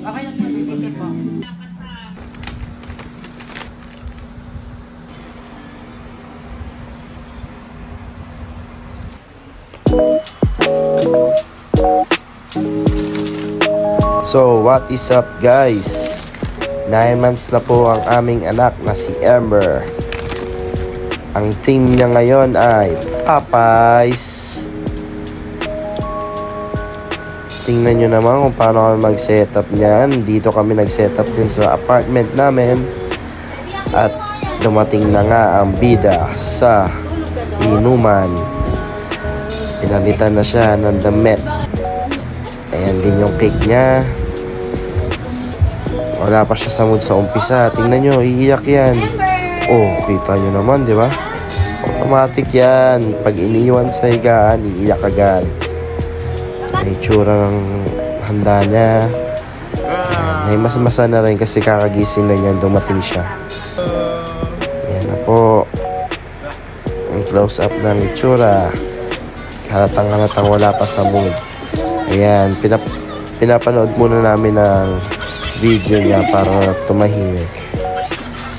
Okay na po. Sige po. So, what is up guys? 9 months na po ang aming anak na si Ember. Ang theme niya ngayon ay Popeyes. Tingnan nyo naman kung paano kami mag-setup niyan. Dito kami nag-setup din sa apartment namin. At dumating na nga ang bida sa inuman. Pinalitan na siya ng damit. Ayan din yung cake niya. Wala pa siya sa mood sa umpisa. Tingnan nyo, iiyak yan. Oh, kita nyo naman, di ba? Automatic yan. Pag iniwan sa higaan, iiyak agad. Ay, itsura ng handa niya. Ay, mas-masa na rin kasi kakagising na niyan, dumating siya. Ayan na po. Ang close-up ng itsura. Halatang-halatang wala pa sa mood. Ayan, pinapanood muna namin ng video niya para tumahimik.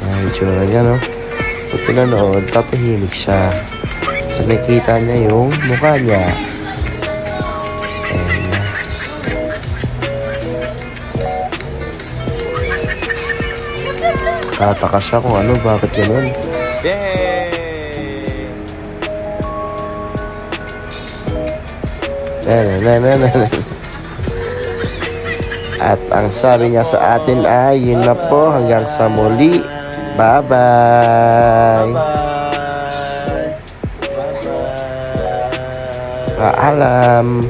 Ayan, itsura niya, no? Pag pinanood, tatahimik siya. So, nakita niya yung mukha niya. Ayan. Tataka siya kung ano, bakit ganun. At ang sabi niya sa atin ay yun na po, hanggang sa muli. Bye-bye. Paalam.